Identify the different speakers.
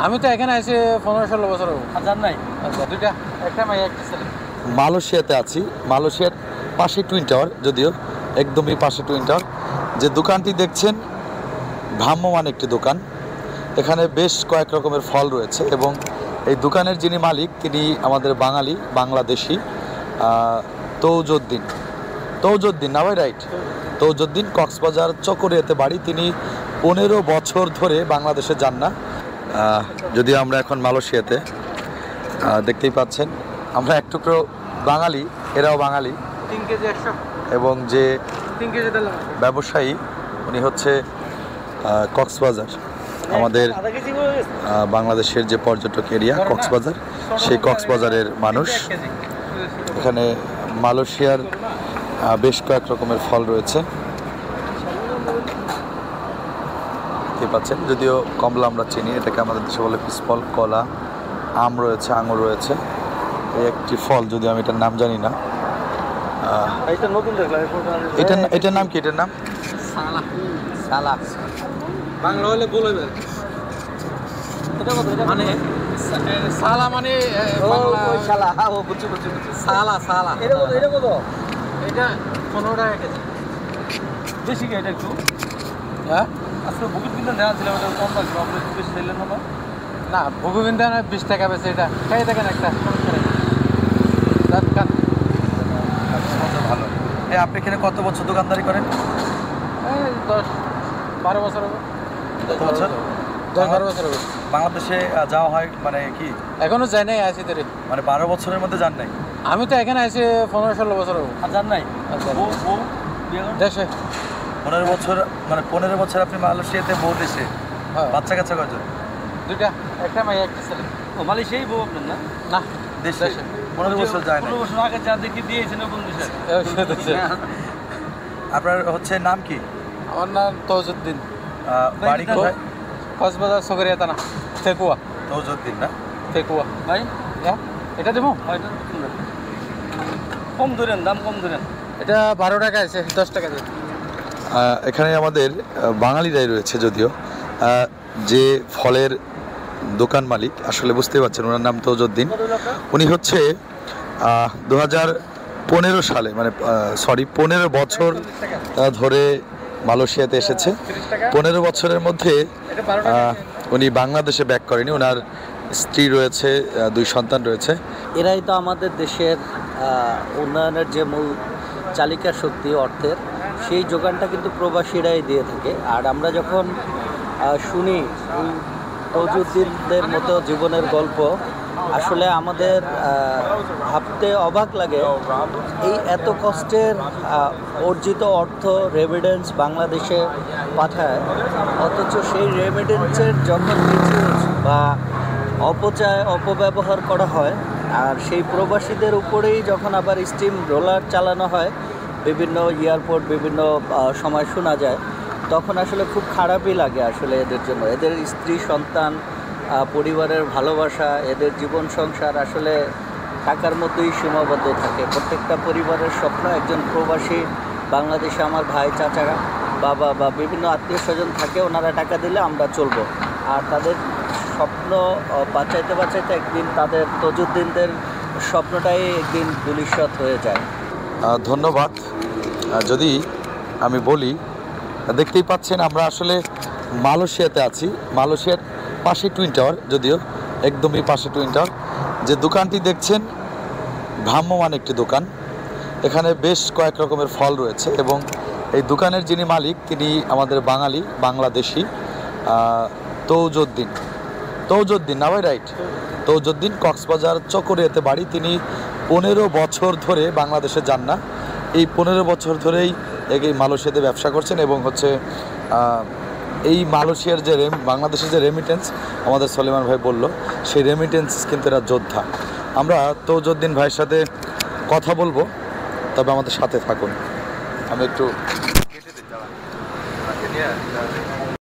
Speaker 1: আমি তো এখানে এসে 15-16 বছর হবো।
Speaker 2: জান নাই?
Speaker 1: আচ্ছা, দুইটা, একটা মেয়ে একটা ছেলে।
Speaker 3: মালয়েশিয়াতে আছি। মালয়েশিয়ার পাশে টুইন টাওয়ার, যদিও একদমই পাশে টুইন টাওয়ার। যে দোকানটি দেখছেন ভ্রাম্যমান একটি দোকান। এখানে বেশ কয়েক রকমের ফল রয়েছে এবং এই দোকানের যিনি মালিক তিনি আমাদের বাঙালি, বাংলাদেশি তৌজুদ্দিন না ভাই? রাইট, তৌজুদ্দিন। কক্সবাজার চকরিয়াতে বাড়ি। তিনি 15 বছর ধরে বাংলাদেশে যান না। যদিও আমরা এখন মালয়েশিয়াতে, দেখতেই পাচ্ছেন আমরা এক টুকরো বাঙালি, এরাও বাঙালি।
Speaker 1: 3 কেজি 100।
Speaker 3: এবং যে
Speaker 1: 3 কেজি দিলাম।
Speaker 3: ব্যবসায়ী উনি হচ্ছে কক্সবাজার, আমাদের বাংলাদেশের যে পর্যটক এরিয়া কক্সবাজার, সেই কক্সবাজারের মানুষ। এখানে মালয়েশিয়ার বেশ কয়েক রকমের ফল রয়েছে, দেখতে পাচ্ছেন। যদিও কমলা আমরা চিনি, এটাকে আমাদের দেশে বলে পিসফল। কলা, আম রয়েছে, আঙুর রয়েছে। এই একটি ফল, যদিও আমি এটার নাম জানি না। এটার নাম কি? এটার নাম
Speaker 1: সালা। বাংলা হলে বলবেন। মানে সালা মানে বাংলা
Speaker 2: শালা। হ্যাঁ, ও বুঝছি।
Speaker 1: সালা।
Speaker 2: এটা কত?
Speaker 1: এটা 15 টাকা কেজি।
Speaker 2: বেশি কি এটা একটু?
Speaker 1: হ্যাঁ,
Speaker 2: আসলে বুকুট কিন্তু নেওয়া ছিল, ওটা কম লাগবে। আপনি একটু বেশি দিলেন না?
Speaker 1: না, ভুগুবিন্দা 20 টাকা বেশি। এটা খাই দেখেন একটা।
Speaker 3: ভালো। আপনি এখানে কত বছর দোকানদারি করেন?
Speaker 1: 10-12 বছর হবে।
Speaker 3: 10-12 বছর হবে। বাংলাদেশে যাওয়া হয় মানে কি?
Speaker 1: এখনো যাই নাই, আসি তোরে।
Speaker 3: মানে 12 বছরের মধ্যে যান নাই?
Speaker 1: আমি তো এখানে এসে 15-16 বছর হবো।
Speaker 2: জান নাই?
Speaker 1: দেশে
Speaker 3: 15 বছর, মানে 15 বছর আপনি মালয়েশিয়াতে বউ দেশে।
Speaker 1: হ্যাঁ।
Speaker 3: বাচ্চা কাচ্চা কয়জন?
Speaker 1: দুইটা, একটা মেয়ে একটা ছেলে।
Speaker 2: ও মালয়েশিয়াই বউ আপনার না?
Speaker 1: না,
Speaker 3: দেশে 15 বছর যায় না।
Speaker 2: 15 বছর আগে যা দেখি দিয়েছেন কোন দেশে?
Speaker 3: আপনার হচ্ছে নাম কি?
Speaker 1: আমার নাম তৌজুদ্দিন।
Speaker 3: বাড়ি কোথায়?
Speaker 1: কক্সবাজার চকরিয়া থানা, ফেকুয়া।
Speaker 3: তৌজুদ্দিন না?
Speaker 1: ফেকুয়া
Speaker 2: ভাই
Speaker 1: এটা দেবো।
Speaker 2: কম ধরেন, দাম কম ধরেন।
Speaker 1: এটা 12 টাকা আছে, 10 টাকা দেন।
Speaker 3: এখানে আমাদের বাঙালিরাই রয়েছে, যদিও যে ফলের দোকান মালিক, আসলে বুঝতে পারছেন ওনার নাম তৌজুদ্দিন। উনি হচ্ছে 2015 সালে, মানে 15 বছর ধরে মালয়েশিয়াতে এসেছে। 15 বছরের মধ্যে উনি বাংলাদেশে ব্যাক করেনি। ওনার স্ত্রী রয়েছে, 2 সন্তান রয়েছে।
Speaker 4: এরাই তো আমাদের দেশের উন্নয়নের যে মূল চালিকা শক্তি, অর্থের সেই যোগানটা কিন্তু প্রবাসীরাই দিয়ে থাকে। আর আমরা যখন শুনি তৌজুদ্দিনদের মতো জীবনের গল্প, আসলে আমাদের ভাবতে অবাক লাগে। এই এত কষ্টের অর্জিত অর্থ রেমিটেন্স বাংলাদেশে পাঠায়, অথচ সেই রেমিটেন্সের যখন মিসইউজ বা অপব্যবহার করা হয়, আর সেই প্রবাসীদের উপরেই যখন আবার স্টিম রোলার চালানো হয় বিভিন্ন এয়ারপোর্ট, বিভিন্ন সময় শোনা যায়, তখন আসলে খুব খারাপই লাগে আসলে এদের জন্য। এদের স্ত্রী সন্তান, পরিবারের ভালোবাসা, এদের জীবন সংসার আসলে টাকার মতোই সীমাবদ্ধ থাকে। প্রত্যেকটা পরিবারের স্বপ্ন একজন প্রবাসী বাংলাদেশে আমার ভাই, চাচা, বাবা বা বিভিন্ন আত্মীয় স্বজন থাকে, ওনারা টাকা দিলে আমরা চলবো। আর তাদের স্বপ্ন বাঁচাইতে একদিন তাদের তৌজুদ্দিনদের স্বপ্নটাই একদিন ধূলিসাৎ হয়ে যায়।
Speaker 3: ধন্যবাদ। যদি আমি বলি, দেখতেই পাচ্ছেন আমরা আসলে মালয়েশিয়াতে আছি। মালয়েশিয়ার পাশে টুইন টাওয়ার, যদিও একদমই পাশে টুইন টাওয়ার। যে দোকানটি দেখছেন ভ্রাম্যমান একটি দোকান। এখানে বেশ কয়েক রকমের ফল রয়েছে এবং এই দোকানের যিনি মালিক তিনি আমাদের বাঙালি, বাংলাদেশি তৌজুদ্দিন না ভাই? রাইট, তৌজুদ্দিন। কক্সবাজার চকরিয়াতে বাড়ি। তিনি 15 বছর ধরে বাংলাদেশে যান না। এই 15 বছর ধরেই এই মালয়েশিয়াতে ব্যবসা করছেন এবং হচ্ছে এই মালয়েশিয়ার যে বাংলাদেশের যে রেমিটেন্স, আমাদের সলিমান ভাই বলল, সেই রেমিটেন্স কিন্তু এরা যোদ্ধা। আমরা তৌজুদ্দিন ভাইয়ের সাথে কথা বলবো, তবে আমাদের সাথে থাকুন। আমি একটু